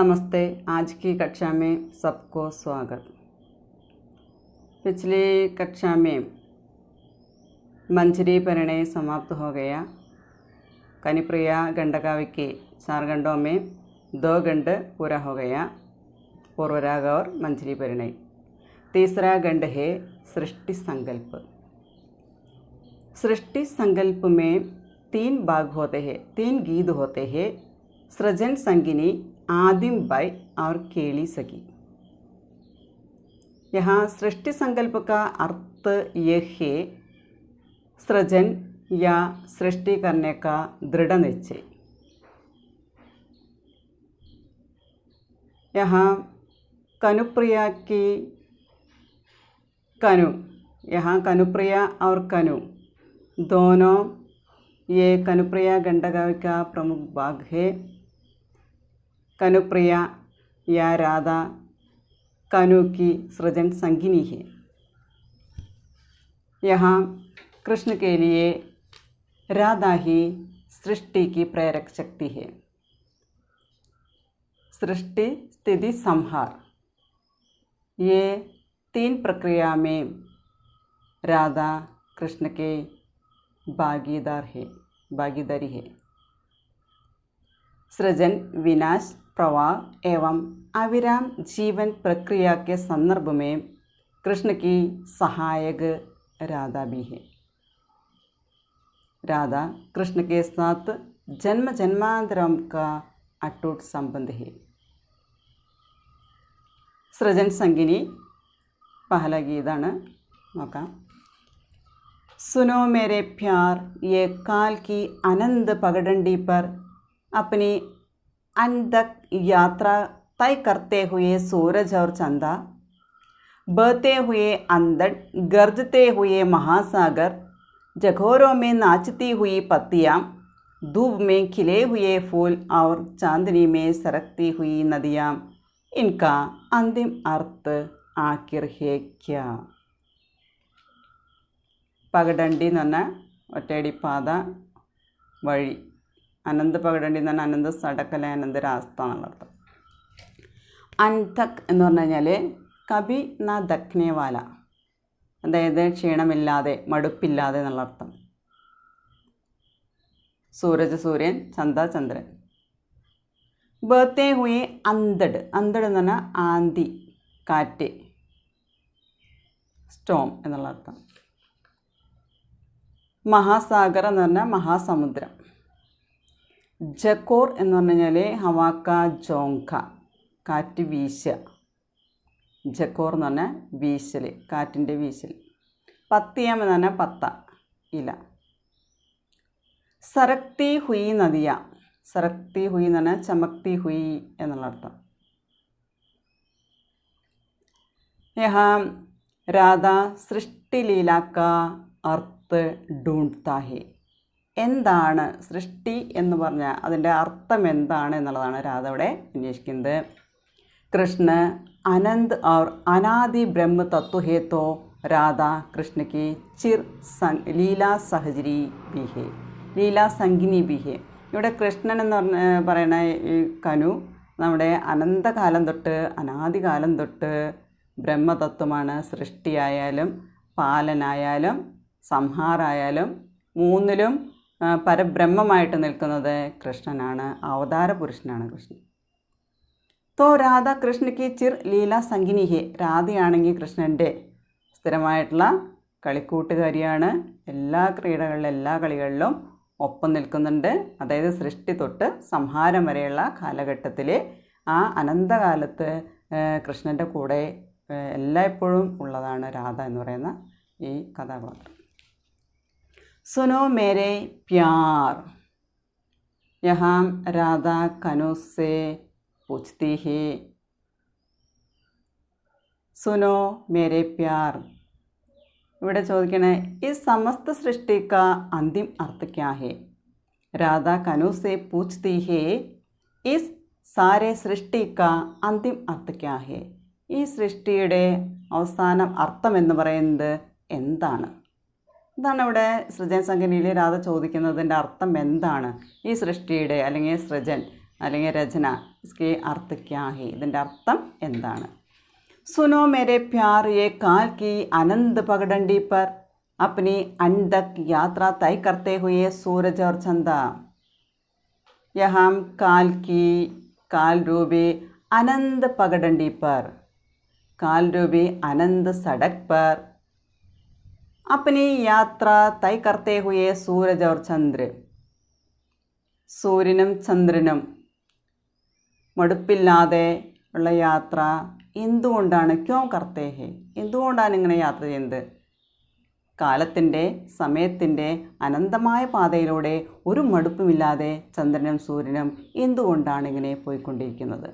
नमस्ते। आज की कक्षा में सबको स्वागत। पिछली कक्षा में मंजरी परिणय समाप्त हो गया। कनिप्रिया गंडकाव्य के 4 गंडों में 2 गंड पूरा हो गया, पूर्वराग और मंजरी परिणय। तीसरा गंड है सृष्टि संकल्प। सृष्टि संकल्प में 3 भाग होते हैं, 3 गीत होते हैं। सृजन संगिनी, आदिम बाई और केली सखी। यहाँ सृष्टि संकल्प का अर्थ यह है सृजन या सृष्टि करने का दृढ़ निश्चय। यहाँ कनुप्रिया की कनु, यहाँ कनुप्रिया और कनु दोनों ये कनुप्रिया गंडकाव्य का प्रमुख भाग है। कनुप्रिया या राधा कनु की सृजन संगिनी है। यहाँ कृष्ण के लिए राधा ही सृष्टि की प्रेरक शक्ति है। सृष्टि, स्थिति, संहार, ये 3 प्रक्रिया में राधा कृष्ण के भागीदारी है। सृजन, विनाश, प्रवाह एवं अविराम जीवन प्रक्रिया के संदर्भ में कृष्ण की सहायक राधा भी है। राधा कृष्ण के साथ जन्म जन्मांतरों का अटूट संबंध है। सृजन संगिनी पहला गीताണ് നോക്കാം। सुनो मेरे प्यार, ये काल की अनंत पगडंडी पर अपनी अनंत यात्रा तय करते हुए सूरज और चंदा, बहते हुए अंधड़, गरजते हुए महासागर, जघोरों में नाचती हुई पत्तियाँ, धूप में खिले हुए फूल और चांदनी में सरकती हुई नदियाँ, इनका अंतिम अर्थ आखिर है क्या? പകടണ്ടി എന്ന് പറഞ്ഞാൽ ഒറ്റയടി പാത, വഴി. അനന്ത പകടണ്ടി എന്ന് പറഞ്ഞാൽ അനന്ത സടക്കല, അനന്ത രാസ്ത എന്നുള്ള അർത്ഥം. അൻതക് എന്ന് പറഞ്ഞു കഴിഞ്ഞാൽ കബി ന ദക്നേവാല, അതായത് ക്ഷീണമില്ലാതെ, മടുപ്പില്ലാതെ എന്നുള്ള അർത്ഥം. സൂരജ് സൂര്യൻ, ചന്ദ ചന്ദ്രൻ. ബഹത്തെ ഹുയെ അന്തട്, അന്തട് എന്ന് പറഞ്ഞാൽ ആന്തി, കാറ്റ്, സ്റ്റോം എന്നുള്ള അർത്ഥം. മഹാസാഗർ എന്ന് പറഞ്ഞാൽ മഹാസമുദ്രം. ജക്കോർ എന്ന് പറഞ്ഞു കഴിഞ്ഞാൽ ഹവാക്ക ജോങ്ക, കാറ്റ് വീശുക. ജക്കോർ എന്ന് പറഞ്ഞാൽ വീശൽ, കാറ്റിൻ്റെ വീശൽ. പത്തിയം എന്ന് പറഞ്ഞാൽ പത്ത, ഇല. സരക്തി ഹുയി നദിയ, സരക്തി ഹുയി എന്ന് പറഞ്ഞാൽ ചമക്തി ഹുയി എന്നുള്ള അർത്ഥം. യഹാ രാധാ സൃഷ്ടി ലീലാക്ക അർത്ഥ ढूंढता है. എന്താണ് സൃഷ്ടി എന്ന് പറഞ്ഞാൽ അതിൻ്റെ അർത്ഥം എന്താണ് എന്നുള്ളതാണ് രാധ ഇവിടെ അന്വേഷിക്കുന്നത്. കൃഷ്ണ അനന്ത് और अनादि ब्रह्म तत्व है तो राधा कृष्ण की ലീലാ സഹചരി भी है, ലീലാ സംഗിനി भी है. ഇവിടെ കൃഷ്ണൻ എന്ന് പറയുന്ന ഈ കനു നമ്മുടെ അനന്തകാലം തൊട്ട്, അനാദികാലം തൊട്ട് ബ്രഹ്മതത്വമാണ്. സൃഷ്ടിയായാലും പാലനായാലും സംഹാരായാലും മൂന്നിലും പരബ്രഹ്മമായിട്ട് നിൽക്കുന്നത് കൃഷ്ണനാണ്, അവതാര പുരുഷനാണ് കൃഷ്ണൻ. തോ രാധ കൃഷ്ണയ്ക്ക് ചിർ ലീല സംഗിനി ഹെ, രാധയാണെങ്കിൽ കൃഷ്ണൻ്റെ സ്ഥിരമായിട്ടുള്ള കളിക്കൂട്ടുകാരിയാണ്. എല്ലാ ക്രീഡകളിലും, എല്ലാ കളികളിലും ഒപ്പം നിൽക്കുന്നുണ്ട്. അതായത് സൃഷ്ടി തൊട്ട് സംഹാരം വരെയുള്ള കാലഘട്ടത്തിൽ ആ അനന്തകാലത്ത് കൃഷ്ണൻ്റെ കൂടെ എല്ലായ്പ്പോഴും ഉള്ളതാണ് രാധ എന്ന് പറയുന്ന ഈ കഥാപാത്രം. सुनो मेरे प्यार, यहाँ राधा कनु से पूछती है सुनो मेरे प्यार. ഇവിടെ ചോദിക്കണേ ഈ സമസ്ത സൃഷ്ടി का अंतिम अर्थ क्या है? राधा कनु से पूछती है इस सारे सृष्टि का अंतिम अर्थ क्या है? ഈ സൃഷ്ടിയുടെ അവസാനം അർത്ഥം എന്ന് പറയുന്നത് എന്താണ്? ഇതാണ് ഇവിടെ സൃജൻ സംഗിനിയിൽ രാധ ചോദിക്കുന്നതിൻ്റെ അർത്ഥം എന്താണ്? ഈ സൃഷ്ടിയുടെ അല്ലെങ്കിൽ സൃജൻ അല്ലെങ്കിൽ രചന इसके अर्थ क्या है? ഇതിൻ്റെ അർത്ഥം എന്താണ്? सुनो मेरे प्यार ये काल की आनंद पगडंडी पर अपनी अनदक यात्रा तय करते हुए सूरज और चंदा। यहाँ काल रूपी आनंद पगडंडी पर, काल रूपी आनंद सड़क पर अपनी यात्रा तय करते हुए सूरज और चंद्र, സൂര്യനും ചന്ദ്രനും മടുപ്പില്ലാതെ ഉള്ള യാത്ര എന്തുകൊണ്ടാണ്? ക്യോ കർത്തേ ഹേ, എന്തുകൊണ്ടാണ് ഇങ്ങനെ യാത്ര ചെയ്യുന്നത്? കാലത്തിൻ്റെ സമയത്തിൻ്റെ അനന്തമായ പാതയിലൂടെ ഒരു മടുപ്പുമില്ലാതെ ചന്ദ്രനും സൂര്യനും എന്തുകൊണ്ടാണ് ഇങ്ങനെ പോയിക്കൊണ്ടിരിക്കുന്നത്?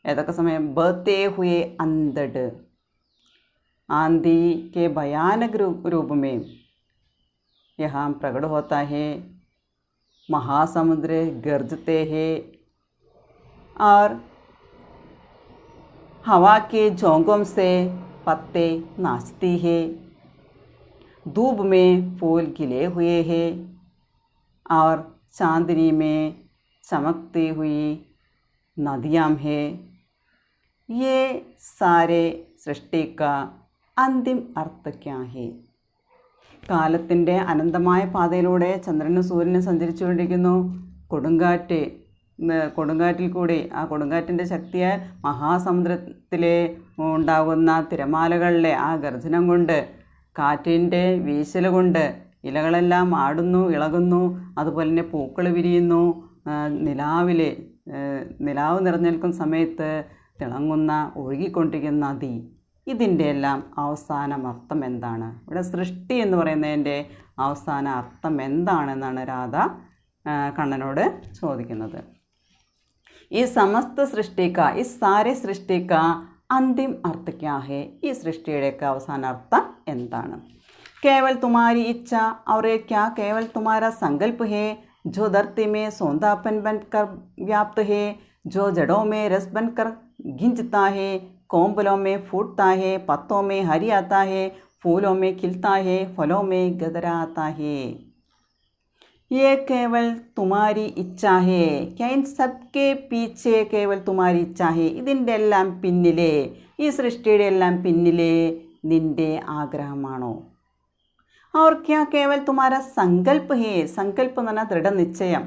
ഏതൊക്കെ സമയം? ബർത്തേ ഹുയെ അന്തട്, आंधी के भयानक रूप में यहाँ प्रकट होता है। महासमुद्र गरजते हैं और हवा के झोंकों से पत्ते नाचती है। धूप में फूल खिले हुए हैं और चांदनी में चमकती हुई नदियाँ हैं। ये सारे सृष्टि का അന്തിം അർത്ഥ ക്യാ ഹേ? കാലത്തിൻ്റെ അനന്തമായ പാതയിലൂടെ ചന്ദ്രനും സൂര്യനും സഞ്ചരിച്ചുകൊണ്ടിരിക്കുന്നു. കൊടുങ്കാറ്റിൽ കൂടി, ആ കൊടുങ്കാറ്റിൻ്റെ ശക്തിയാൽ മഹാസമുദ്രത്തിലെ ഉണ്ടാകുന്ന തിരമാലകളിലെ ആ ഗർജനം കൊണ്ട്, കാറ്റിൻ്റെ വീശൽ കൊണ്ട് ഇലകളെല്ലാം ആടുന്നു, ഇളകുന്നു. അതുപോലെ തന്നെ പൂക്കൾ വിരിയുന്നു. നിലാവ് നിറഞ്ഞു നിൽക്കുന്ന സമയത്ത് തിളങ്ങുന്ന ഒഴുകിക്കൊണ്ടിരിക്കുന്ന നദി. ഇതിൻ്റെ എല്ലാം അവസാനം അർത്ഥം എന്താണ്? ഇവിടെ സൃഷ്ടി എന്ന് പറയുന്നതിൻ്റെ അവസാന അർത്ഥം എന്താണെന്നാണ് രാധ കണ്ണനോട് ചോദിക്കുന്നത്. ഈ സമസ്ത സൃഷ്ടിക്ക, ഈ സാരെ സൃഷ്ടിക്ക അന്തിം അർത്ഥ ക്യാ ഹേ? ഈ സൃഷ്ടിയുടെയൊക്കെ അവസാന അർത്ഥം എന്താണ്? കേവൽ തുമാരി ഇച്ഛ और क्या केवल तुम्हारा संकल्प है जो धरती में सौंधापन बनकर व्याप्त है, जो जड़ों में रस बनकर गिंजता है, कोंबलों में फूटता है, पत्तों में हरी आता है, फूलों में खिलता है, फलों में गदराता है। ये केवल तुम्हारी इच्छा है। क्या इन सबके पीछे केवल तुम्हारी इच्छा है? ഇതിൻ്റെ എല്ലാം പിന്നിലെ, ഈ സൃഷ്ടിയുടെ എല്ലാം പിന്നിലെ നിൻ്റെ ആഗ്രഹമാണോ? और क्या केवल तुम्हारा संकल्प है? संकल्प എന്ന് പറഞ്ഞാൽ ദൃഢനിശ്ചയം,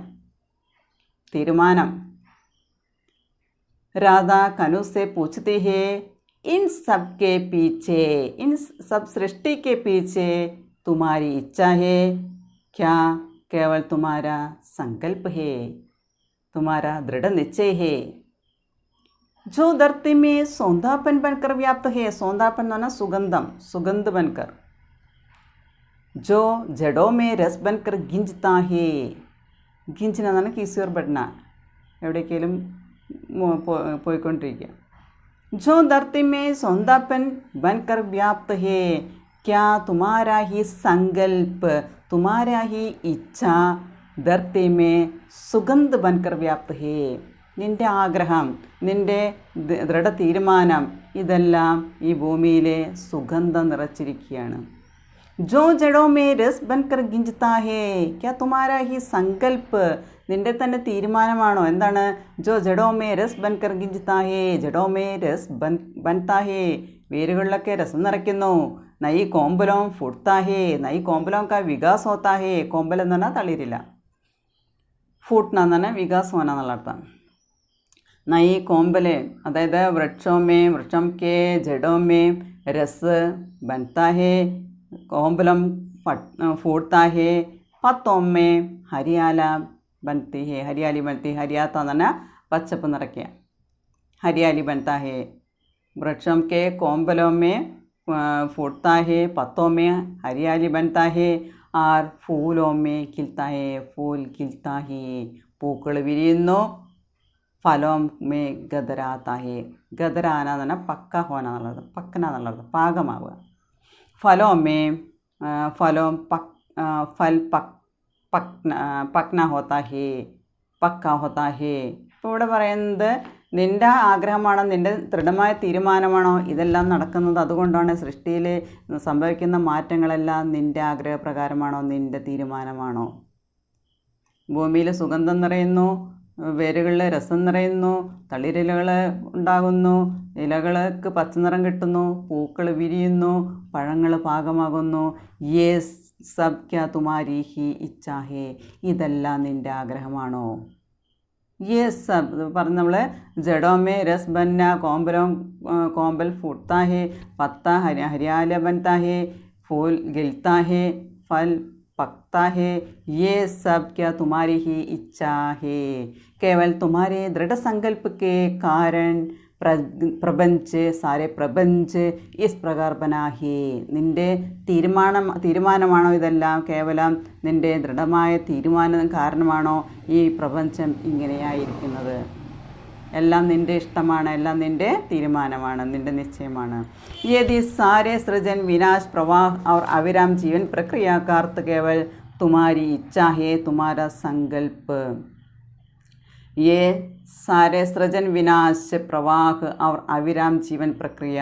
തീരുമാനം. राधा कनु से पूछती है, इन सब के पीछे, इन सब सृष्टि के पीछे तुम्हारी इच्छा है क्या? केवल तुम्हारा संकल्प है, तुम्हारा दृढ़ निश्चय है। जो धरती में सौंधापन बनकर व्याप्त है, सौंधापन माना सुगंधम, सुगंध बनकर, जो जड़ों में रस बनकर गिंजता है, गिंजना माना किसी बढ़ना, എവിടേക്കെങ്കിലും പോയിക്കൊണ്ടിരിക്കുക. जो धरती में सौंधापन बनकर व्याप्त है, क्या तुम्हारा ही संकल्प, तुम्हारा ही इच्छा धरती में सुगंध बनकर व्याप्त है? നിൻ്റെ ആഗ്രഹം, നിൻ്റെ ദൃഢ തീരുമാനം ഇതെല്ലാം ഈ ഭൂമിയിലെ സുഗന്ധം നിറച്ചിരിക്കുകയാണ്. जो जड़ों में रस बनकर गिंजता है, क्या तुम्हारा ही संकल्प, നിൻ്റെ തന്നെ തീരുമാനമാണോ? എന്താണ്? ജോ ജഡോ മേ രസ് ബൻകർ ഗിഞ്ജതാ ഹേ, ജഡോ മേ രസ് ബൻതാ ഹേ, വേരുകളിലൊക്കെ രസം നിറയ്ക്കുന്നു. നൈ കോമ്പലോം ഫുട്താ ഹേ, നൈ കോമ്പലോം കാ വികാസ് ഹോത്താ ഹേ. കോമ്പൽ എന്ന് പറഞ്ഞാൽ തളിരില്ല, ഫൂട്ട്ന എന്ന് പറഞ്ഞാൽ വികാസം എന്നുള്ള അർത്ഥം. നൈ കോമ്പല് അതായത് വൃക്ഷം കെ ജഡോ മേ രസ് ബൻതാ ഹേ, കോമ്പലം ഫൂട്ട്താ ഹേ, പത്തോം മേ ഹരിയാല बनती है, हरियाली बनती है. हरियाता ना पच्चप निറയ്ക്കുക, हरियाली बनता है. वृक्षों के कोंबलों में फूटता है, पत्तों में हरियाली बनता है और फूलों में खिलता है, फूल खिलता है, പൂക്കൾ വിരിയുന്നു. ഫലോം മേ ഗദരാത്ത ഹേ, ഗദരാന എന്ന് പറഞ്ഞാൽ പക്ക ഹോന എന്നുള്ളത്, പക്കന എന്നുള്ളത് പാകമാവുക. ഫലോമേ ഫലോം ഫൽ പക്ന ഹോത്താ ഹേ, പക്ക ഹോത്താ ഹേ. ഇപ്പോൾ ഇവിടെ പറയുന്നത് നിൻ്റെ ആഗ്രഹമാണോ, നിൻ്റെ ദൃഢമായ തീരുമാനമാണോ ഇതെല്ലാം നടക്കുന്നത്? അതുകൊണ്ടാണ് സൃഷ്ടിയിൽ സംഭവിക്കുന്ന മാറ്റങ്ങളെല്ലാം നിൻ്റെ ആഗ്രഹപ്രകാരമാണോ, നിൻ്റെ തീരുമാനമാണോ? ഭൂമിയിൽ സുഗന്ധം നിറയുന്നു, വേരുകളിൽ രസം നിറയുന്നു, തളിരിലകൾ ഉണ്ടാകുന്നു, ഇലകൾക്ക് പച്ചനിറം കിട്ടുന്നു, പൂക്കൾ വിരിയുന്നു, പഴങ്ങൾ പാകമാകുന്നു. യേ സബ് ക്യാ തുമാരി ഹി ഇച്ഛാ ഹേ, ഇതെല്ലാം നിൻ്റെ ആഗ്രഹമാണോ? യേ സബ് പറഞ്ഞ് നമ്മൾ ജഡോമേ രസ് ബന്ന കോമ്പൽ ഫുട്താ ഹേ, പത്ത ഹരിയാല ബൻതാ ഹേ, फूल गिलता है, फल पकता है, ये सब क्या तुम्हारी ही इच्छा है? केवल तुम्हारे दृढ़ संकल्प के कारण प्रपंच सारे प्रपंच इस प्रकार बना है. നിൻ്റെ തീരുമാനമാണോ ഇതെല്ലാം? കേവലം നിൻ്റെ ദൃഢമായ തീരുമാനം കാരണമാണോ ഈ പ്രപഞ്ചം ഇങ്ങനെയായിരിക്കുന്നത്? എല്ലാം നിൻ്റെ ഇഷ്ടമാണ്, എല്ലാം നിൻ്റെ തീരുമാനമാണ്, നിൻ്റെ നിശ്ചയമാണ്. यदि सारे सृजन विनाश प्रवाह और अविराम जीवन प्रक्रिया का अर्थ केवल तुम्हारी इच्छा है, तुम्हारा संकल्प. ये सारे सृजन विनाश प्रवाह और अविराम जीवन प्रक्रिയ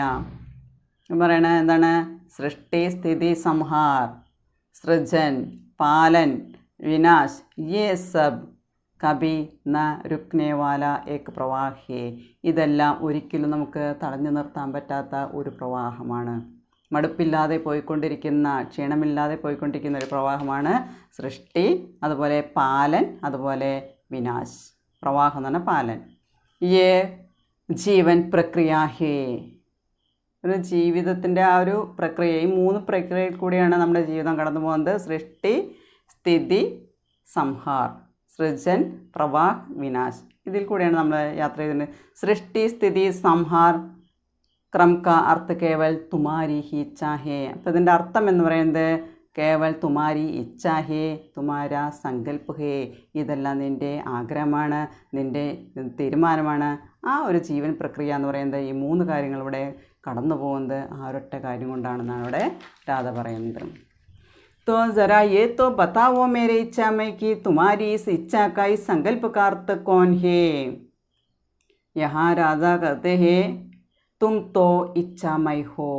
പറയണത് എന്താണ്? സൃഷ്ടി, സ്ഥിതി, സംഹാർ, സൃജൻ, പാലൻ, വിനാശ്, യേ സബ് കബി ന രുക്നെ വാല ഏക് പ്രവാഹേ, ഇതെല്ലാം ഒരിക്കലും നമുക്ക് തടഞ്ഞു നിർത്താൻ പറ്റാത്ത ഒരു പ്രവാഹമാണ്. മടുപ്പില്ലാതെ പോയിക്കൊണ്ടിരിക്കുന്ന, ക്ഷീണമില്ലാതെ പോയിക്കൊണ്ടിരിക്കുന്ന ഒരു പ്രവാഹമാണ് സൃഷ്ടി, അതുപോലെ പാലൻ, അതുപോലെ വിനാശ്. പ്രവാഹം എന്ന് പറഞ്ഞാൽ പാലൻ. യേ ജീവൻ പ്രക്രിയ ഹേ, ഒരു ജീവിതത്തിൻ്റെ ആ ഒരു പ്രക്രിയ, ഈ 3 പ്രക്രിയയിൽ കൂടിയാണ് നമ്മുടെ ജീവിതം കടന്നു പോകുന്നത്. സൃഷ്ടി, സ്ഥിതി, സംഹാർ, സൃജൻ, പ്രവാഹ്, വിനാശ്, ഇതിൽ കൂടെയാണ് നമ്മൾ യാത്ര ചെയ്തിട്ടുണ്ട്. സൃഷ്ടി, സ്ഥിതി, സംഹാർ ക്രം കാ അർത്ഥ കേവൽ തുമാരി ഹി ഇച്ഛാ ഹേ. അപ്പോൾ ഇതിൻ്റെ അർത്ഥം എന്ന് പറയുന്നത് കേവൽ തുമാരി ഇച്ഛാ ഹേ, തുമാരാ സങ്കല്പ് ഹേ, ഇതെല്ലാം നിൻ്റെ ആഗ്രഹമാണ്, നിൻ്റെ തീരുമാനമാണ്. ആ ഒരു ജീവൻ പ്രക്രിയ എന്ന് പറയുന്നത് ഈ 3 കാര്യങ്ങളിവിടെ കടന്നു പോകുന്നത് ആ ഒരൊറ്റ കാര്യം കൊണ്ടാണെന്നാണ് ഇവിടെ രാധ പറയുന്നത്. तो ज़रा ये तो बताओ मेरे इच्छा में कि तुम्हारी इस इच्छा का इस संकल्प का अर्थ कौन है? यहाँ राधा कहते हैं तुम तो इच्छामय हो.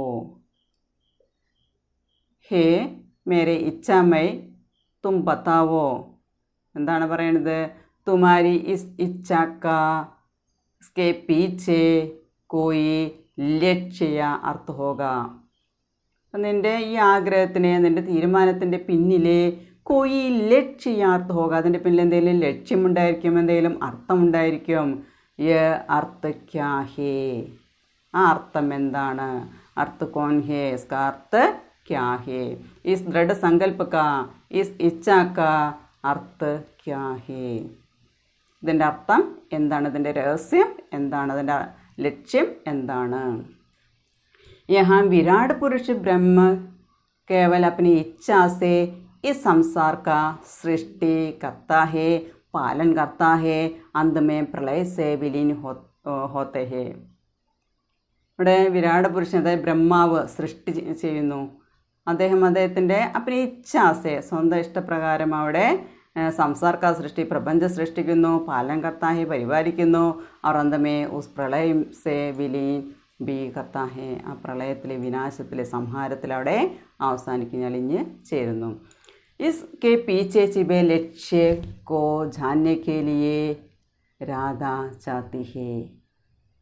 हे मेरे इच्छामय तुम बताओ. എന്താണ് പറയണത്? तुम्हारी इस इच्छा का इसके पीछे कोई लक्ष्य या अर्थ होगा. നിൻ്റെ ഈ ആഗ്രഹത്തിന്, നിൻ്റെ തീരുമാനത്തിൻ്റെ പിന്നിലെ കോയി ലക്ഷ്യാർത്ഥ ഹോക, അതിൻ്റെ പിന്നിൽ എന്തെങ്കിലും ലക്ഷ്യമുണ്ടായിരിക്കും, എന്തെങ്കിലും അർത്ഥമുണ്ടായിരിക്കും. യ അർത്ഥ ക്യാ ഹേ, ആ അർത്ഥം എന്താണ്? അർത്ഥ കോൻ ഹേ, ഇസ്കാ അർത്ഥ ക്യാ ഹേ? ഇസ് ദൃഢ സങ്കല്പ കാ, ഇസ് ഇച്ഛാ കാ അർത്ഥ ക്യാ ഹേ? ഇതിൻ്റെ അർത്ഥം എന്താണ്? ഇതിൻ്റെ രഹസ്യം എന്താണ്? അതിൻ്റെ ലക്ഷ്യം എന്താണ്? यहाँ विराट पुरुष ब्रह्म केवल अपनी इच्छा से इस संसार का सृष्टि करता है, पालन करता है, अंत में प्रलय से विलीन होते हैं. ഇവിടെ വിരാട് പുരുഷൻ, അതായത് ബ്രഹ്മാവ് സൃഷ്ടി ചെയ്യുന്നു. അദ്ദേഹത്തിൻ്റെ അപ്പനി ഇച്ഛാസെ, സ്വന്തം ഇഷ്ടപ്രകാരം അവിടെ സംസാർക്കാ സൃഷ്ടി, പ്രപഞ്ചം സൃഷ്ടിക്കുന്നു, പാലൻ കർത്താഹെ, പരിപാലിക്കുന്നു. അവർ അന്തമേ ഉസ് പ്രളയം സെ വിലീൻ ബി കർത്താഹെ, ആ പ്രളയത്തിലെ, വിനാശത്തിലെ, സംഹാരത്തിൽ അവിടെ അവസാനിക്കും, അലിഞ്ഞ് ചേരുന്നു. ഇസ് കെ പീച്ചെ ചിബെ ലക്ഷ്യ കോ ജാന്യ കെ ലിയേ രാധ ചാത്തി ഹേ.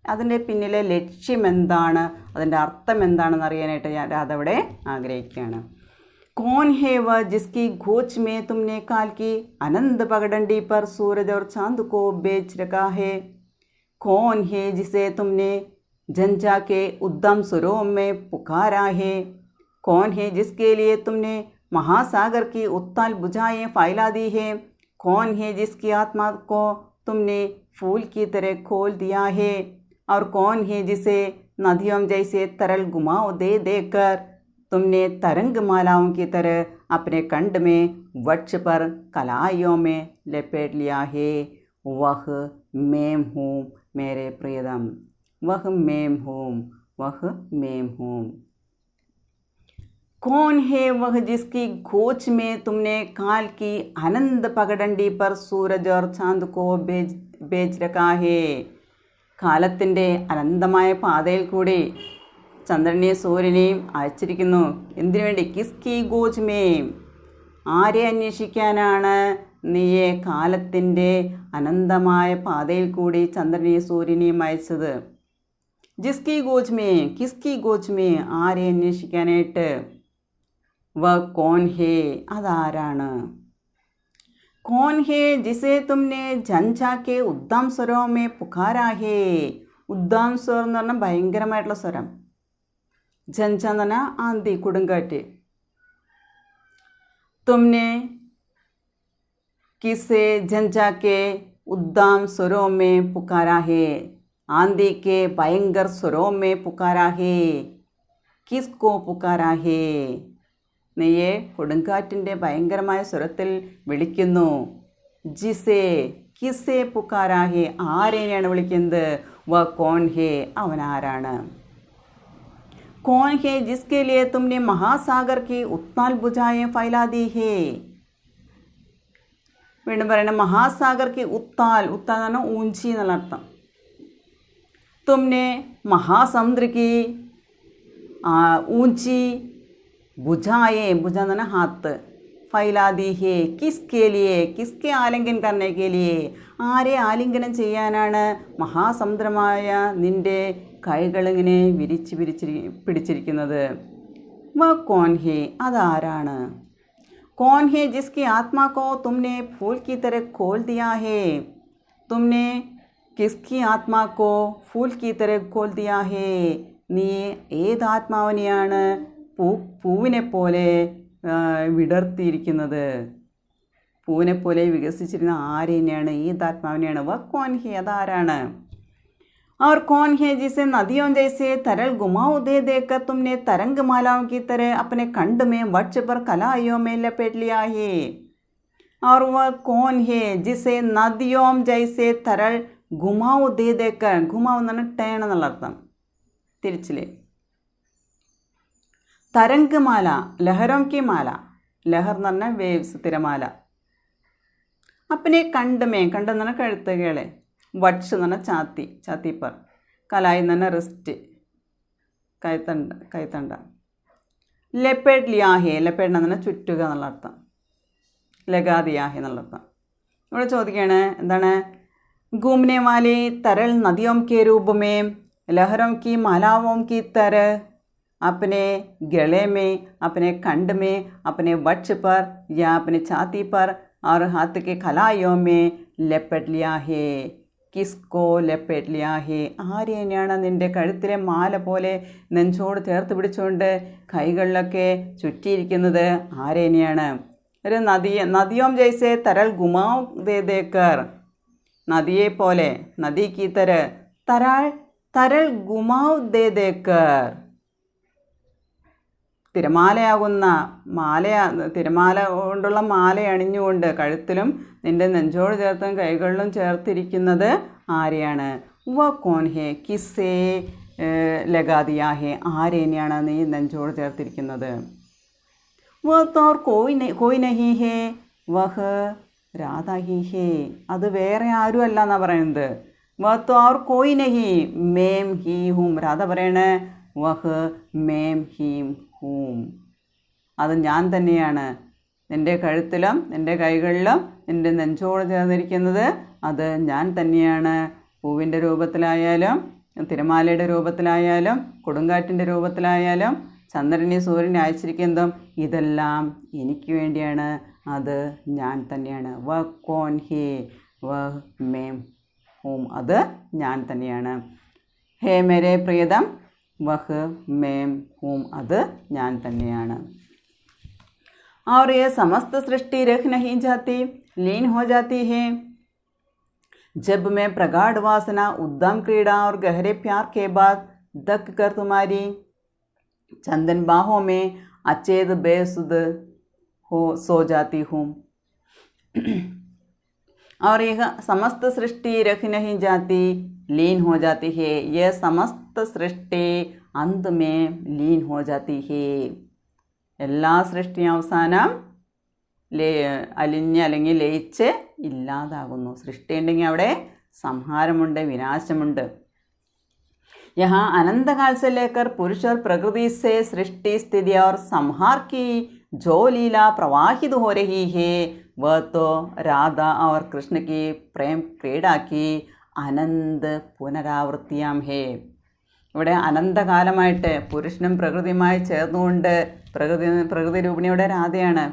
അതിൻ്റെ പിന്നിലെ ലക്ഷ്യം എന്താണ്, അതിൻ്റെ അർത്ഥം എന്താണെന്ന് അറിയാനായിട്ട് രാധ അവിടെ ആഗ്രഹിക്കുകയാണ്. कौन है वह जिसकी घोच में तुमने काल की अनंत पगडंडी पर सूरज और चांद को बेच रखा है? कौन है जिसे तुमने झंझा के उद्दम सुरों में पुकारा है? कौन है जिसके लिए तुमने महासागर की उत्ताल बुझाएं फैला दी है? कौन है जिसकी आत्मा को तुमने फूल की तरह खोल दिया है? और कौन है जिसे नदियों जैसे तरल घुमाव दे देकर तुमने तरंग मालाओं की तरह अपने कंठ में वक्ष पर कलाइयों में लपेट लिया है? वह मैं हूँ मेरे प्रियतम, वह मैं हूँ, वह मैं हूँ. कौन है वह जिसकी खोज में तुमने काल की अनंत पगडंडी पर सूरज और चांद को बेच रखा है? കാലത്തിൻ്റെ അനന്തമായ പാതയിൽ കൂടി ചന്ദ്രനെയും സൂര്യനെയും അയച്ചിരിക്കുന്നു. എന്തിനു വേണ്ടി? കിസ്കി ഗോജ് മേ, ആരെ അന്വേഷിക്കാനാണ്? നീയെ കാലത്തിൻ്റെ അനന്തമായ പാതയിൽ കൂടി ചന്ദ്രനെയും സൂര്യനെയും അയച്ചത്. ജിസ്കി ഗോജ് മേ കിസ്കി ഗോജ് മേ, ആരെ അന്വേഷിക്കാനായിട്ട്. വ കോൻ ഹേ, അതാരാണ്. കോൻ ഹേ ജിസേ തുമ്നെ ജൻജാക്കെ ഉദ്ദാം സ്വരോ മേ പുകാരാ ഹേ. ഉദ്ദാം സ്വരം എന്ന് പറഞ്ഞാൽ ഭയങ്കരമായിട്ടുള്ള സ്വരം. ജൻജ എന്ന് പറഞ്ഞാൽ ആന്തി, കൊടുങ്കാറ്റ്. തുമ്നെ किसे झंझा के उद्दाम स्वरों में पुकारा है. आंधी के भयंकर स्वरों में पुकारा है. किसको पुकारा है. നീയെ കൊടുങ്കാറ്റിൻ്റെ ഭയങ്കരമായ സ്വരത്തിൽ വിളിക്കുന്നു. ജിസേ കിസേ പുക്കാരാ ഹേ, ആരെയാണ് വിളിക്കുന്നത്. വ കോൻ ഹേ, അവനാരാണ്. കോൻ ഹേ ജിസ്കെ ലിയെ തുമ്നെ മഹാസാഗർ की उताल भुजाएं फैला दी है. വീണ്ടും പറയണം, മഹാസാഗർ की उताल, ഉത്താൽ എന്ന് പറഞ്ഞാൽ ഊഞ്ചി എന്നുള്ള അർത്ഥം. തുമ്നെ മഹാസമുദ്ര की ऊंची भुजाएं, भुजा എന്ന് പറഞ്ഞാൽ ഹാത്ത്, फैला दी है. किसके लिए, किसके आलिंगन करने के लिए, ആരെ ആലിംഗനം ചെയ്യാനാണ്. മഹാസമുദ്രമായ നിൻ്റെ കൈകളിങ്ങനെ പിടിച്ചിരിക്കുന്നത്. വ കോൻ ഹേ, അതാരാണ്. कौन है जिसकी आत्मा को तुमने फूल की तरह खोल दिया है. तुमने किसकी आत्मा को फूल की तरह खोल दिया है. നീ ഏതാത്മാവിനെയാണ് പൂവിനെ പോലെ വിടർത്തിയിരിക്കുന്നത്. പൂവിനെ പോലെ വികസിച്ചിരുന്ന ആരെയാണ്, ഏതാത്മാവിനെയാണ്. വ കോൻ ഹേ, അതാരാണ്. और कौन है जिसे नदियों जैसे तरल घुमाव दे देकर तुमने तरंगमालाओं की तरह अपने कंठ में वक्ष पर कलाइयों में लपेट लिया है. और वह कौन है जिसे नदियों जैसे तरल घुमाव दे देकर, घुमाव എന്ന് പറഞ്ഞാൽ ടേൺ എന്നുള്ള അർത്ഥം, തിരിച്ചില്. തരംഗമാല, ലഹരോം കി മാല, ലഹർ എന്ന് പറഞ്ഞാൽ വേവ്സ്, തിരമാല. അപ്പനെ കണ്ടമേ, കണ്ടെന്ന് പറഞ്ഞാൽ കഴുത്തുകളെ. വട്സ് എന്ന് പറഞ്ഞാൽ ഛാത്തി, ഛാത്തിപ്പർ. കലായി എന്ന് പറഞ്ഞാൽ റിസ്റ്റ്, കൈത്തണ്ട. ലെപ്പേഡ് ലിയാഹെ, ലെപ്പേഡ് എന്ന് പറഞ്ഞാൽ ചുറ്റുക എന്നുള്ള അർത്ഥം. ലഗാദിയാഹെ എന്നുള്ള അർത്ഥം. ഇവിടെ ചോദിക്കുകയാണ് എന്താണ്. घूमने वाली तरल नदियों के रूप में लहरों की मालाओं की तरह अपने गले में, अपने कंठ में, अपने वक्ष पर या अपने छाती पर और हाथ के खलाइयों में लपेट लिया है. കിസ്കോ ലെപ്പേറ്റ് ലിയാ ഹേ, ആരെയാണ് നിൻ്റെ കഴുത്തിലെ മാല പോലെ നെഞ്ചോട് ചേർത്ത് പിടിച്ചുകൊണ്ട് കൈകളിലൊക്കെ ചുറ്റിയിരിക്കുന്നത്. ആരെയാണ്. ഒരു നദിയോം ജൈസെ തരൽ ഗുമാവ് ദേ ദേക്കർ, നദിയെ പോലെ, നദി കീ തരൽ ഗുമാവ് ദേ ദേക്കർ, തിരമാലയാകുന്ന തിരമാല കൊണ്ടുള്ള മാല അണിഞ്ഞുകൊണ്ട് കഴുത്തിലും നിൻ്റെ നെഞ്ചോട് ചേർത്തും കൈകളിലും ചേർത്തിരിക്കുന്നത് ആരെയാണ്. വ കോൻ ഹേ കിസ്സേ ലഗാദിയാ ഹേ, ആരെയാണ് നീ നെഞ്ചോട് ചേർത്തിരിക്കുന്നത്. വ തോർ കോയി നഹി ഹേ വഹ് രാധാ ഹി ഹേ, അത് വേറെ ആരും അല്ല എന്നാണ് പറയുന്നത്. വ തോർ കോയി നഹി മേം ഹി ഹും, രാധ പറയണേ വഹ് മേം ഹീം ഹൂം, അത് ഞാൻ തന്നെയാണ്. നിൻ്റെ കഴുത്തിലും നിൻ്റെ കൈകളിലും നിൻ്റെ നെഞ്ചോട് ചേർന്നിരിക്കുന്നത് അത് ഞാൻ തന്നെയാണ്. പൂവിൻ്റെ രൂപത്തിലായാലും തിരമാലയുടെ രൂപത്തിലായാലും കൊടുങ്കാറ്റിൻ്റെ രൂപത്തിലായാലും ചന്ദ്രനെ സൂര്യനെ അയച്ചിരിക്കുന്നതും ഇതെല്ലാം എനിക്ക് വേണ്ടിയാണ്. അത് ഞാൻ തന്നെയാണ്. വ കോൻ ഹേ വ മേം ഹൂം, അത് ഞാൻ തന്നെയാണ്. ഹേ മേരെ പ്രിയതം വഹ് മേം ഹൂം, അത് ഞാൻ തന്നെയാണ്. और ये समस्त सृष्टि रख नहीं जाती, लीन हो जाती है जब मैं प्रगाढ़ वासना, उद्दाम क्रीड़ा और गहरे प्यार के बाद दक कर तुम्हारी चंदन बाहों में अचेत बेसुध हो सो जाती हूँ. और यह समस्त सृष्टि रख नहीं जाती, लीन हो जाती है. यह समस्त सृष्टि अंत में लीन हो जाती है. എല്ലാ സൃഷ്ടിയും അവസാനം അലിഞ്ഞ് അല്ലെങ്കിൽ ലയിച്ച് ഇല്ലാതാകുന്നു. സൃഷ്ടി ഉണ്ടെങ്കിൽ അവിടെ സംഹാരമുണ്ട്, വിനാശമുണ്ട്. यहाँ अनंत काल से लेकर पुरुष और प्रकृति से सृष्टि, स्थिति और संहार की जो लीला प्रवाहित हो रही है वह तो राधा और कृष्ण की प्रेम क्रीड़ा की അനന്ത് പുനരാവൃത്തിയാം ഹേ. ഇവിടെ അനന്തകാലമായിട്ട് പുരുഷനും പ്രകൃതിയുമായി ചേർന്നുകൊണ്ട് പ്രകൃതി രൂപിണിയുടെ രാധയാണ്.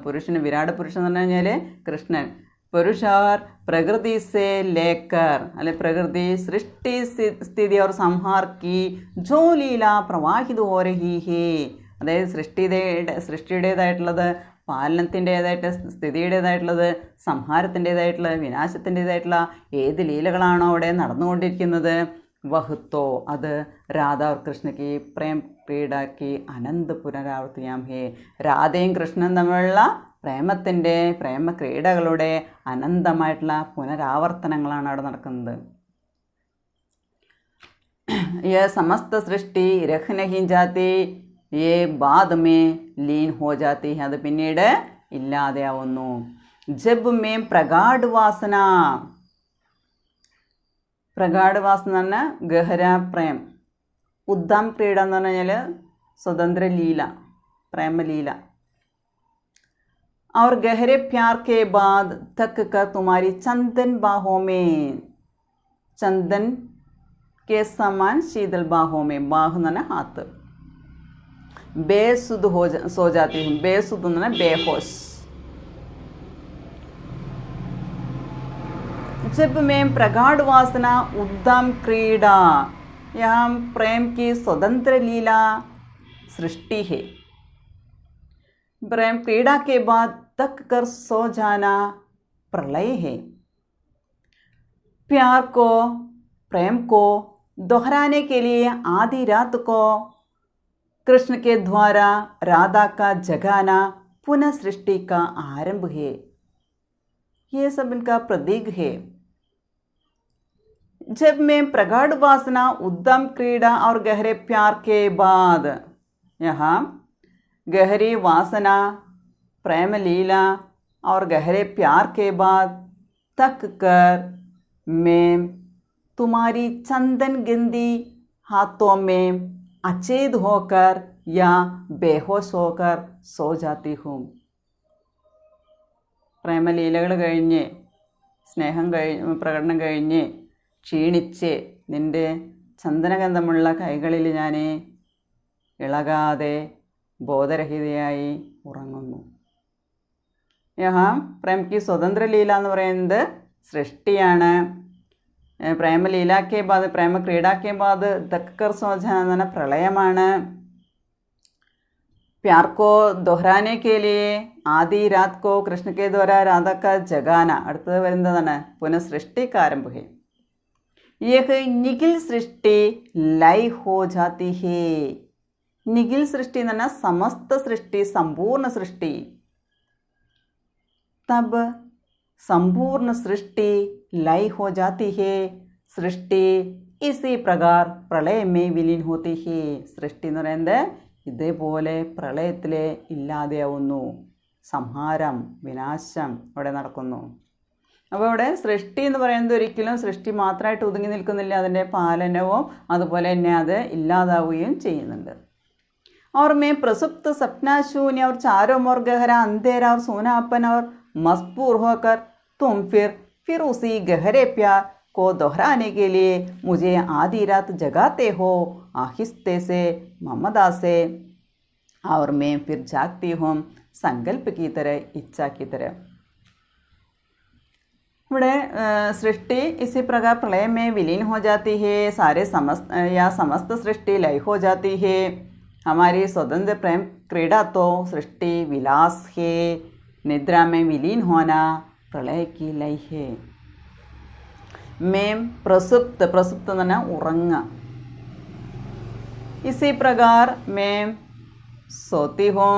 പുരുഷന് വിരാട് പുരുഷൻ എന്ന് പറഞ്ഞു കഴിഞ്ഞാൽ കൃഷ്ണൻ. पुरुष और प्रकृति से लेकर अल्ले प्रकृति सृष्टि स्थिति और संहार की जो लीला प्रवाहित हो रही है, അതായത് സൃഷ്ടിയുടേതായിട്ടുള്ളത്, പാലനത്തിൻ്റേതായിട്ട്, സ്ഥിതിയുടേതായിട്ടുള്ളത്, സംഹാരത്തിൻ്റേതായിട്ടുള്ളത്, വിനാശത്തിൻ്റേതായിട്ടുള്ള ഏത് ലീലകളാണോ അവിടെ നടന്നുകൊണ്ടിരിക്കുന്നത്, വഹുത്തോ അത് രാധ और कृष्ण की പ്രേം ക്രീഡാക്കി അനന്ത് പുനരാവർത്തിയാം ഹേ. രാധയും കൃഷ്ണനും തമ്മിലുള്ള പ്രേമത്തിൻ്റെ പ്രേമക്രീഡകളുടെ അനന്തമായിട്ടുള്ള പുനരാവർത്തനങ്ങളാണ് അവിടെ നടക്കുന്നത്. യേ സമസ്ത സൃഷ്ടി രഖ് നഹി ജാതി യേ ബാദ് മേ ലീൻ ഹോ ജാതി, അത് പിന്നീട് ഇല്ലാതെയാവുന്നു. ജബ് മേ പ്രഗാഢ വാസന, പ്രഗാഢ വാസന എന്ന് പറഞ്ഞാൽ ഗഹര പ്രേം. ഉദ്ദാം ക്രീഡ എന്ന് പറഞ്ഞു കഴിഞ്ഞാൽ സ്വതന്ത്ര ലീല, പ്രേമലീല. और गहरे प्यार के बाद तक कर तुम्हारी चंदन बाहों में, चंदन के समान शीतल बाहों में, बाह ना हाथ, बेसुध सो जाती हूँ. बेसुध ना बेहोश. जब मैं प्रगाढ़ वासना उद्दाम क्रीड़ा, यहाँ प्रेम की स्वतंत्र लीला सृष्टि है. प्रेम क्रीड़ा के बाद तक कर सो जाना प्रलय है. प्यार को, प्रेम को दोहराने के लिए आधी रात को कृष्ण के द्वारा राधा का जगाना पुनः सृष्टि का आरंभ है. ये सब इनका प्रतीक है. जब मैं प्रगाढ़ वासना उद्दम क्रीड़ा और गहरे प्यार के बाद, यहाँ गहरी वासना, प्रेम लीला और गहरे प्यार के बाद तक कर मैं तुम्हारी चंदन गिंदी हाथों में अचेत होकर या बेहोश होकर सो जाती हूँ. പ്രേമലീലകൾ കഴിഞ്ഞ്, സ്നേഹം പ്രകടനം കഴിഞ്ഞ് ക്ഷീണിച്ച് നിൻ്റെ ചന്ദനഗന്ധമുള്ള കൈകളിൽ ഞാൻ ഇളകാതെ ബോധരഹിതയായി ഉറങ്ങുന്നു. യഹാ പ്രേം കി സ്വതന്ത്ര ലീല എന്ന് പറയുന്നത് സൃഷ്ടിയാണ്. പ്രേമലീലാക്കെ ബാദ്, പ്രേമ ക്രീഡാക്കെ ബാദ് ദക്കർ സോജാന എന്ന് പറഞ്ഞാൽ പ്രളയമാണ്. प्यार को दोहराने के लिए आधी रात को कृष्ण के द्वारा राधा का जगाना, അടുത്തത് വരുന്നതാണ് പുനഃസൃഷ്ടി ആരംഭ है. यह निखिल सृष्टि लय हो जाती है. निखिल सृष्टि എന്ന് പറഞ്ഞാൽ സമസ്ത സൃഷ്ടി, സമ്പൂർണ്ണ സൃഷ്ടി. तब संपूर्ण सृष्टि लय हो जाती है. सृष्टि इसी प्रकार प्रलय में विलीन होती है. സൃഷ്ടി എന്ന് പറയുന്നത് ഇതേപോലെ പ്രളയത്തിൽ ഇല്ലാതെയാവുന്നു. സംഹാരം, വിനാശം അവിടെ നടക്കുന്നു. അപ്പോൾ ഇവിടെ സൃഷ്ടി എന്ന് പറയുന്നത് ഒരിക്കലും സൃഷ്ടി മാത്രമായിട്ട് ഒതുങ്ങി നിൽക്കുന്നില്ല. അതിൻ്റെ പാലനവും അതുപോലെ തന്നെ അത് ഇല്ലാതാവുകയും ചെയ്യുന്നുണ്ട്. और मैं प्रसुप्त सपना शून्य और चारों मोर गहरा अंधेरा और सोनापन और मजबूर होकर तुम फिर उसी गहरे प्यार को दोहराने के लिए मुझे आधी रात जगाते हो आहिस्ते से, ममता से, और मैं फिर जागती हूँ संकल्प की तरह, इच्छा की तरह. ഇവിടെ सृष्टि इसी प्रकार प्रलय में विलीन हो जाती है. सारे समस्त सृष्टि लय हो जाती है. हमारी स्वतंत्र प्रेम क्रीड़ा तो सृष्टि विलास है. निद्रा में विलीन होना प्रलय की लय है. मैं प्रसुप्त, प्रसुप्त എന്ന് പറഞ്ഞാൽ ഉറങ്ങ. इसी प्रकार मैं सोती हूँ.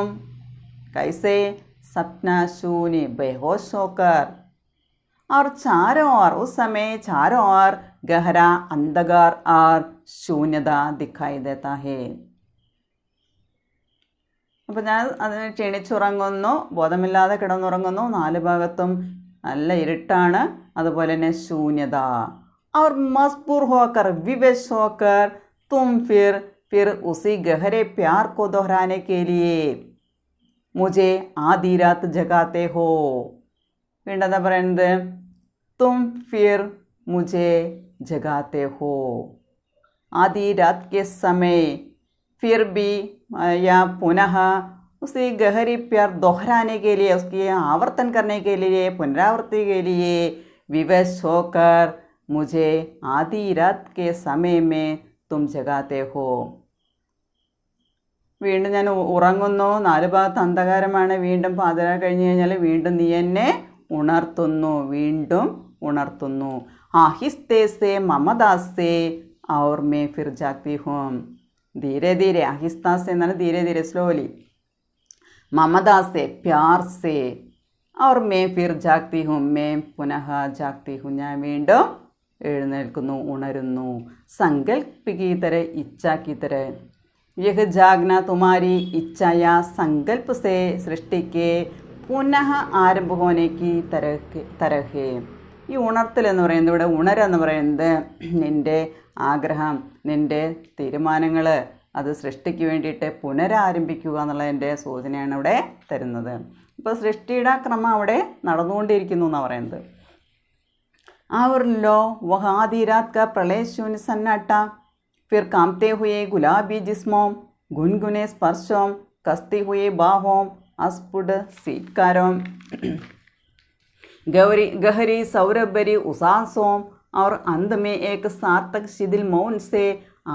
कैसे? सपना शून्य, बेहोश होकर. और चारों ओर, उस समय चारों ओर गहरा अंधकार और शून्यता दिखाई देता है. അപ്പോൾ ഞാൻ അതിന് ക്ഷീണിച്ചുറങ്ങുന്നു, ബോധമില്ലാതെ കിടന്നുറങ്ങുന്നു. നാല് ഭാഗത്തും നല്ല ഇരുട്ടാണ്, അതുപോലെ തന്നെ ശൂന്യത. और मजबूर होकर, विवश होकर तुम फिर उसी गहरे प्यार को दोहराने के लिए, मुझे आधी रात जगाते हो. വീണ്ടും എന്താ പറയുന്നത്? तुम फिर मुझे जगाते हो. आधी रात के समय फिर भी या पुनः उसी गहरी प्यार दोहराने के लिए, उसकी आवर्तन करने के लिए, पुनरावृत्ति के लिए विवश होकर मुझे आधी रात के समय में तुम जगाते हो. വീണ്ടും ഞാൻ ഉറങ്ങുന്നു, 4 ഭാഗത്ത് അന്ധകാരമാണ്, വീണ്ടും പാതിര കഴിഞ്ഞ് കഴിഞ്ഞാൽ വീണ്ടും നീ എന്നെ ഉണർത്തുന്നു, വീണ്ടും ഉണർത്തുന്നു. ആഹിസ്തേ സേ മമദാസേ ഔർ മേ ഫിർ ജാഗ്തി ഹൂം. ധീരെ ധീരെ, ആഹിസ്താസേ എന്നാണ് ധീരെ ധീരെ, സ്ലോലി. മമദാസേ പ്യാർ സേ ഔർ മേ ഫിർ ജാഗ്തി ഹൂം, മേ പുനഃ ജാഗ്തി ഹൂം, ഞാൻ വീണ്ടും എഴുന്നേൽക്കുന്നു, ഉണരുന്നു. സങ്കൽപ്പിക്കി തര ഇച്ഛാക്കി തര. यह जागना तुम्हारी इच्छा या संकल्प से सृष्टि के पुनः ആരംഭ होने की तरह है. ഈ ഉണർത്തൽ എന്ന് പറയുന്നത്, ഇവിടെ ഉണരെന്ന് പറയുന്നത് നിൻ്റെ ആഗ്രഹം, നിൻ്റെ തീരുമാനങ്ങൾ അത് സൃഷ്ടിക്ക് വേണ്ടിയിട്ട് പുനരാരംഭിക്കുക എന്നുള്ളതിൻ്റെ സൂചനയാണ് ഇവിടെ തരുന്നത്. ഇപ്പോൾ സൃഷ്ടിയുടെ ക്രമം അവിടെ നടന്നുകൊണ്ടിരിക്കുന്നു എന്നാണ് പറയുന്നത്. और लो वह आधी रात का प्रलय शून्य सन्नाटा, फिर कांपते हुए गुलाबी जिस्मों, गुनगुने स्पर्शों, कसती हुई बाहों, अस्फुट सीटकारों, गहरी सौरभरी उसासों और अंत में एक सार्थक शिथिल मौन से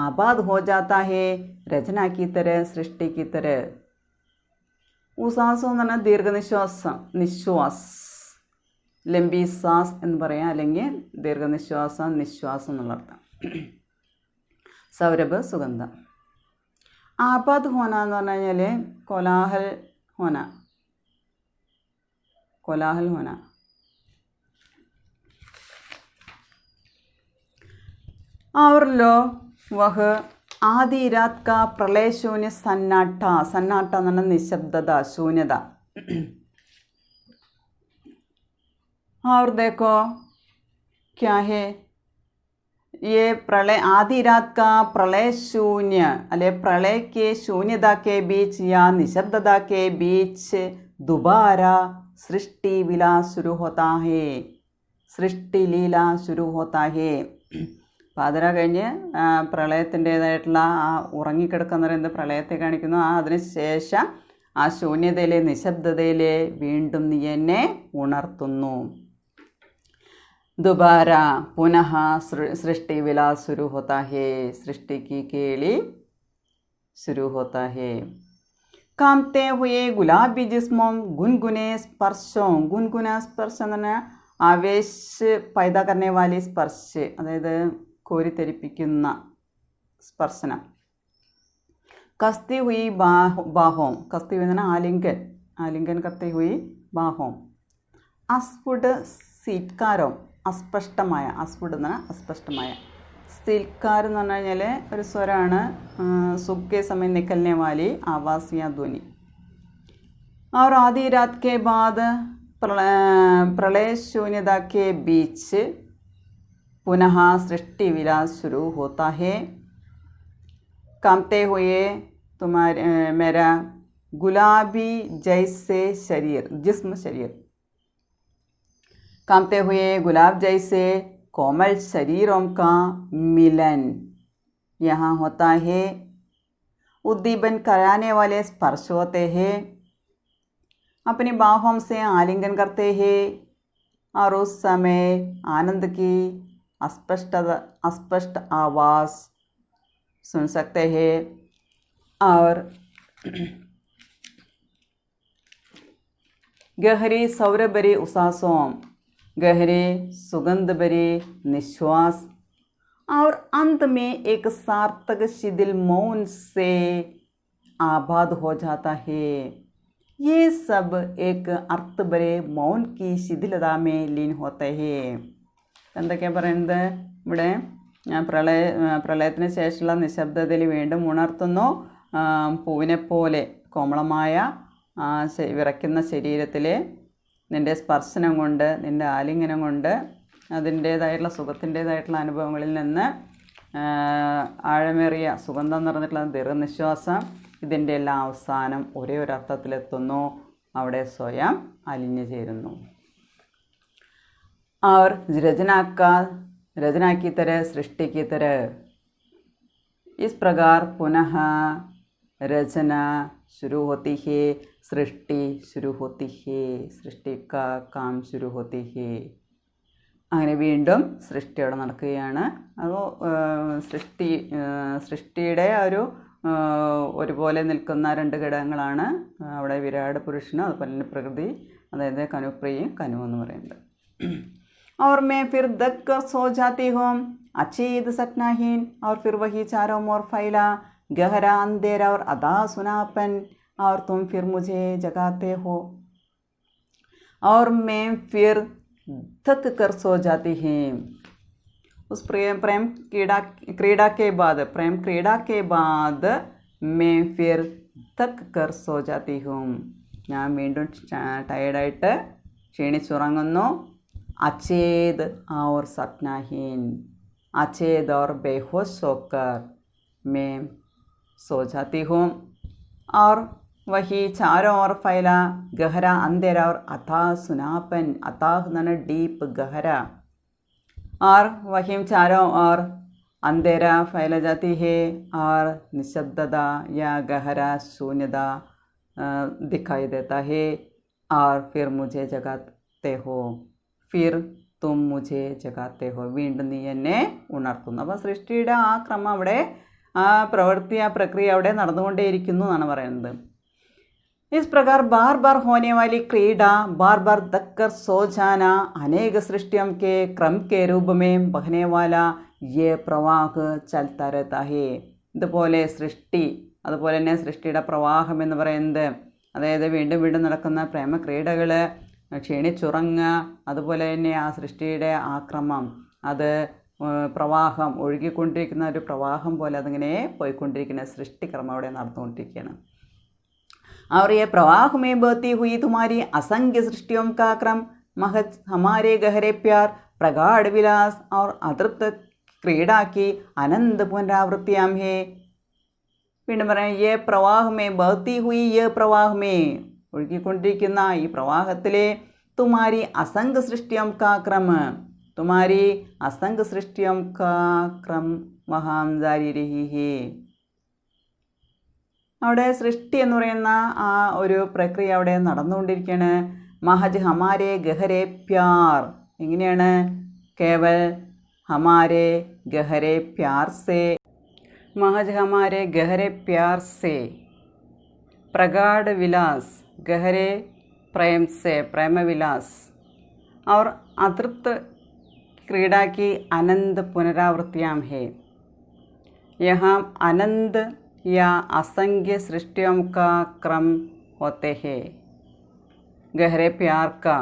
आबाद हो जाता है, रचना की तरह, सृष्टि की तरह. ഉസാസം എന്ന് പറഞ്ഞാൽ ദീർഘനിശ്വാസം, നിശ്വാസ്, ലംബി സാസ് എന്ന് പറയാം, അല്ലെങ്കിൽ ദീർഘനിശ്വാസം, നിശ്വാസം എന്നുള്ള അർത്ഥം. സൗരഭ്, സുഗന്ധം. ആപാദ് ഹോന എന്ന് പറഞ്ഞു കഴിഞ്ഞാൽ കോലാഹൽ ഹോന, കോലാഹൽ ഹോന. और लो वह आधी रात का प्रलय शून्य सन्नाटा. सन्नाटा എന്ന് പറഞ്ഞാൽ നിശബ്ദത, ശൂന്യത. और देखो क्या है ये प्रलय, आधी रात का प्रलय शून्य, अले प्रलय के शून्यता के बीच या निशब्दता के बीच दोबारा सृष्टि विला शुरू होता है, सृष्टि लीला शुरू होता है. പാതിര കഴിഞ്ഞ് പ്രളയത്തിൻ്റേതായിട്ടുള്ള ആ ഉറങ്ങിക്കിടക്കുന്ന പറയുന്നത് പ്രളയത്തെ കാണിക്കുന്നു. അതിന് ശേഷം ആ ശൂന്യതയിലെ, നിശബ്ദതയിലെ വീണ്ടും നീ എന്നെ ഉണർത്തുന്നു. दोबारा पुनः सृष्टि विलास शुरू होता है, सृष्टि की केली शुरू होता है. कांपते हुए गुलाबी जिस्मों, गुनगुने स्पर्शों. गुनगुना स्पर्श എന്ന് പറഞ്ഞാൽ ആവേശ पैदा करने वाली स्पर्श, അതായത് കോരിത്തെരിപ്പിക്കുന്ന സ്പർശനം. കസ്തി ഹുയി ബാഹോം, കസ്തി ഹുയി എന്ന് പറഞ്ഞാൽ ആലിംഗൻ, ആലിംഗൻ കസ്തി ഹുയി ബാഹോം. അസ്ഫുട് സീറ്റ്കാരോം, അസ്പഷ്ടമായ, അസ്ഫുട് എന്ന് പറഞ്ഞാൽ അസ്പഷ്ടമായ. സീൽക്കാർ എന്ന് പറഞ്ഞു കഴിഞ്ഞാൽ ഒരു സ്വരമാണ്, സുഖ്യ സമയം നിക്കൽനെ വാലി ആവാസ് യാ ധ്വനി. और आधी रात के बाद प्रलय शून्यता के बीच पुनः सृष्टि विलास शुरू होता है. कांपते हुए तुम्हारे मेरा गुलाबी जैसे शरीर, जिस्म शरीर. कांपते हुए गुलाब जैसे कोमल शरीरों का मिलन यहाँ होता है. उद्दीपन कराने वाले स्पर्श होते हैं, अपनी बाहों से आलिंगन करते हैं और उस समय आनंद की अस्पष्ट आवाज़ सुन सकते हैं. और गहरी सौरभरी उसासों, गहरे सुगंध भरे निश्वास, और अंत में एक सार्थक शिथिल मौन से आबाद हो जाता है. ये सब एक अर्थ भरे मौन की शिथिलता में लीन होते हैं. എന്തൊക്കെയാണ് പറയുന്നത് ഇവിടെ? പ്രളയത്തിന് ശേഷമുള്ള നിശബ്ദതയിൽ വീണ്ടും ഉണർത്തുന്നു. പൂവിനെപ്പോലെ കോമളമായ വിറയ്ക്കുന്ന ശരീരത്തിൽ നിൻ്റെ സ്പർശനം കൊണ്ട്, നിൻ്റെ ആലിംഗനം കൊണ്ട്, അതിൻ്റേതായിട്ടുള്ള സുഖത്തിൻ്റേതായിട്ടുള്ള അനുഭവങ്ങളിൽ നിന്ന് ആഴമേറിയ സുഗന്ധം നിറഞ്ഞിട്ടുള്ള ദീർഘനിശ്വാസം, ഇതിൻ്റെ എല്ലാം അവസാനം ഒരേ ഒരു അർത്ഥത്തിലെത്തുന്നു, അവിടെ സ്വയം അലിഞ്ഞു ചേരുന്നു. और रचना की तरह सृष्टि की तरह इस प्रकार पुनः रचना शुरू होती है, सृष्टि शुरू होती है, सृष्टि का काम शुरू होती है. അങ്ങനെ വീണ്ടും സൃഷ്ടി അവിടെ നടക്കുകയാണ്. അപ്പോൾ സൃഷ്ടിയുടെ ഒരുപോലെ നിൽക്കുന്ന രണ്ട് ഘടകങ്ങളാണ് അവിടെ വിരാട് പുരുഷനും അതുപോലെ തന്നെ പ്രകൃതി, അതായത് കനുപ്രിയയും കനു എന്ന് പറയുന്നത്. और मैं फिर दक कर सो जाती हूँ अचेत सपनाहीन, और फिर वही चारों ओर फैला गहरा अंधेरा और अदा सुनापन, और तुम फिर मुझे जगाते हो. और मैं फिर थक कर सो जाती हूँ. उस प्रेम क्रीड़ा के बाद मैं फिर थक कर सो जाती हूँ. ഞാൻ വീണ്ടും ടയേർഡായിട്ട് ക്ഷീണിച്ചുറങ്ങുന്നു. अचेत और सपनाहीन, अचेत और बेहोश होकर मैं सो जाती हूँ. और वही चारों ओर फैला गहरा अंधेरा और अथाह सुनापन, अथाह न डीप गहरा, और वही चारों ओर अंधेरा फैला जाती है और निशब्दता या गहरा शून्यता दिखाई देता है. और फिर मुझे जगाते हो, ഫിർ തും മുझे ജഗാത്തെ ഹോ, വീണ്ടും നീ എന്നെ ഉണർത്തുന്നു. അപ്പോൾ സൃഷ്ടിയുടെ ആ ക്രമം അവിടെ, ആ പ്രവൃത്തി, ആ പ്രക്രിയ അവിടെ നടന്നുകൊണ്ടേയിരിക്കുന്നു എന്നാണ് പറയുന്നത്. ഇസ് പ്രകാർ ബാർ ബാർ ഹോനെ വാലി ക്രീഡ ബാർ ബാർ ദക്കർ സോ ജാന അനേക സൃഷ്ടിയം കെ ക്രം കെ രൂപമേ ബഹനെ വാല യേ പ്രവാഹ് ചൽത്താ രഹതാ ഹേ. ഇതുപോലെ സൃഷ്ടി, അതുപോലെ തന്നെ സൃഷ്ടിയുടെ പ്രവാഹം എന്ന് പറയുന്നത്, അതായത് വീണ്ടും വീണ്ടും നടക്കുന്ന പ്രേമക്രീഡകൾ, ക്ഷീണിച്ചുറങ്ങുക, അതുപോലെ തന്നെ ആ സൃഷ്ടിയുടെ ആക്രമം, അത് പ്രവാഹം, ഒഴുകിക്കൊണ്ടിരിക്കുന്ന ഒരു പ്രവാഹം പോലെ അതിങ്ങനെ പോയിക്കൊണ്ടിരിക്കുന്ന സൃഷ്ടിക്രമം അവിടെ നടന്നുകൊണ്ടിരിക്കുകയാണ്. और ये प्रवाह में बहती हुई तुम्हारी असंख्य सृष्टियों का क्रम महज हमारे गहरे प्यार, प्रगाढ़ विलास और अतृप्त क्रीड़ा की अनंत पुनरावृत्तियां है. വീണ്ടും പറയാം, യേ പ്രവാഹമേ ബഹത്തി ഹുയി, യേ പ്രവാഹമേ ഒഴുകിക്കൊണ്ടിരിക്കുന്ന ഈ പ്രവാഹത്തിലെ തുമാരി അസംഖ സൃഷ്ടിയം കാ ക്രമ, തുമാരി അസംഖ സൃഷ്ടിയം കാ ക്രം വഹാം ജാരി രഹി ഹേ. അവിടെ സൃഷ്ടി എന്ന് പറയുന്ന ആ ഒരു പ്രക്രിയ അവിടെ നടന്നുകൊണ്ടിരിക്കുകയാണ്. മഹജ് ഹമാരെ ഗഹരെ പ്യാർ, എങ്ങനെയാണ്? കേവൽ ഹമാരെ ഗഹരെ പ്യാർ സേ, महज हमारे गहरे प्यार से, प्रगाढ़ विलास, गहरे प्रेम से, प्रेम विलास, और अतृप्त क्रीड़ा की अनंत पुनरावृत्तियां है. यहाँ अनंत या असंख्य सृष्टियों का क्रम होते हैं. गहरे प्यार का,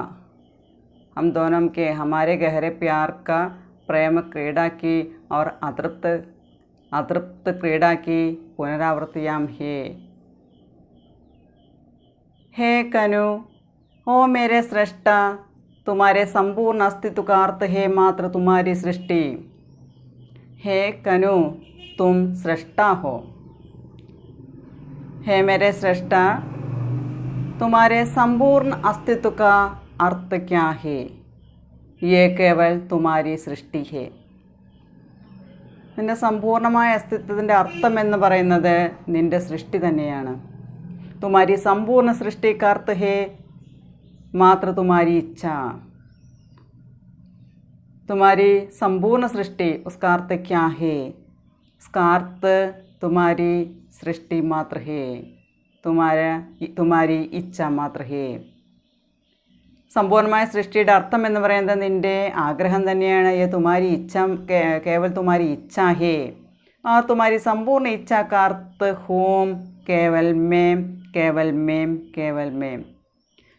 हम दोनों के, हमारे गहरे प्यार का, प्रेम क्रीड़ा की और अतृप्त क्रीड़ा की पुनरावृत्तियां है. हे कनु, ओ मेरे सृष्टा, तुम्हारे संपूर्ण अस्तित्व का अर्थ है मात्र तुम्हारी सृष्टि. हे कनु, तुम सृष्टा हो. हे मेरे सृष्टा, तुम्हारे संपूर्ण अस्तित्व का अर्थ क्या है? ये केवल तुम्हारी सृष्ടി है. നിൻ്റെ സമ്പൂർണമായ അസ്തിത്വത്തിൻ്റെ അർത്ഥം എന്ന് പറയുന്നത് നിൻ്റെ സൃഷ്ടി തന്നെയാണ്. തുമാരി സമ്പൂർണ്ണ സൃഷ്ടി का अर्थ है मात्र तुम्हारी इच्छा. तुम्हारी संपूर्ण सृष्टि, उसका अर्थ क्या है? उसका अर्थ तुम्हारी सृष्टि मात्र है, तुम्हारी इच्छा मात्र है. സമ്പൂർണ്ണമായ സൃഷ്ടിയുടെ അർത്ഥം എന്ന് പറയുന്നത് നിൻ്റെ ആഗ്രഹം തന്നെയാണ്. യേ തുമാരി ഇച്ഛ, കേവൽ തുമാരി ഇച്ഛ ഹേ. और तुम्हारी संपूर्ण इच्छा का अर्थ होम, केवल मैं, केवल मैं, केवल मैं.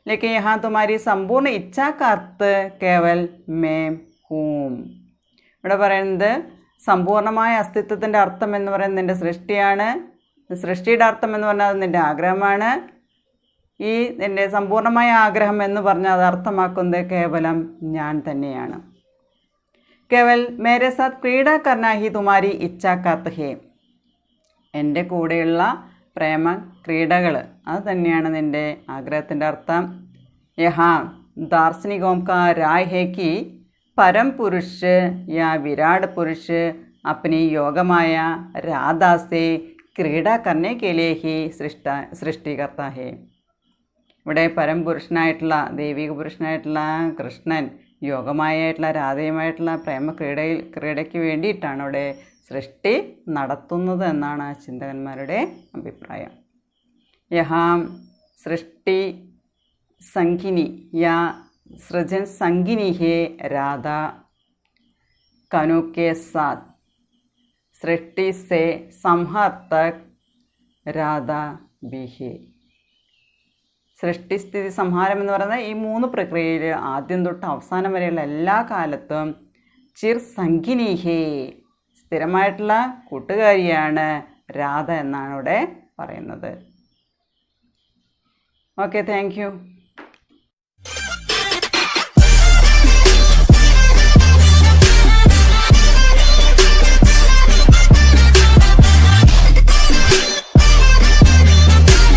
लेकिन यहाँ तुम्हारी संपूर्ण इच्छा का अर्थ केवल मैं हूँ. ഇവിടെ പറയുന്നത് സമ്പൂർണ്ണമായ അസ്തിത്വത്തിൻ്റെ അർത്ഥം എന്ന് പറയുന്നത് നിൻ്റെ സൃഷ്ടിയാണ്. സൃഷ്ടിയുടെ അർത്ഥം എന്ന് പറഞ്ഞാൽ അത് നിൻ്റെ ആഗ്രഹമാണ്. ഈ നിൻ്റെ സമ്പൂർണ്ണമായ ആഗ്രഹം എന്ന് പറഞ്ഞാൽ അത് അർത്ഥമാക്കുന്നത് കേവലം ഞാൻ തന്നെയാണ്. കേവൽ മേരെ സാത്ത് ക്രീഡ കർണ ഹി തുമാരി ഇച്ഛാ കാത്ത് ഹേ. എൻ്റെ കൂടെയുള്ള പ്രേമ ക്രീഡകൾ, അത് തന്നെയാണ് നിൻ്റെ ആഗ്രഹത്തിൻ്റെ അർത്ഥം. യഹാ ദാർശനികോം കാ രായ് ഹേ കി പരം പുരുഷ് യാ വിരാട് പുരുഷ് അപ്നി യോഗമായ രാധാസെ ക്രീഡ കർണേ കെ ലിയേ ഹി സൃഷ്ടികർത്ത ഹേ. ഇവിടെ പരംപുരുഷനായിട്ടുള്ള ദൈവിക പുരുഷനായിട്ടുള്ള കൃഷ്ണൻ യോഗമായിട്ടുള്ള രാധയുമായിട്ടുള്ള പ്രേമ ക്രീഡയ്ക്ക് വേണ്ടിയിട്ടാണ് അവിടെ സൃഷ്ടി നടത്തുന്നത് എന്നാണ് ചിന്തകന്മാരുടെ അഭിപ്രായം. യഹാം സൃഷ്ടി സംഗിനി യാ സൃജൻ സംഗിനി ഹേ രാധ കനു കെ സാത്ത് സൃഷ്ടി സെ സംഹാർ തക് രാധ ബി ഹേ. സൃഷ്ടിസ്ഥിതി സംഹാരം എന്ന് പറയുന്നത് ഈ 3 പ്രക്രിയയിൽ ആദ്യം തൊട്ട് അവസാനം വരെയുള്ള എല്ലാ കാലത്തും ചിർ സംഗിനിഹേ സ്ഥിരമായിട്ടുള്ള കൂട്ടുകാരിയാണ് രാധ എന്നാണ് ഇവിടെ പറയുന്നത്. Okay, thank you.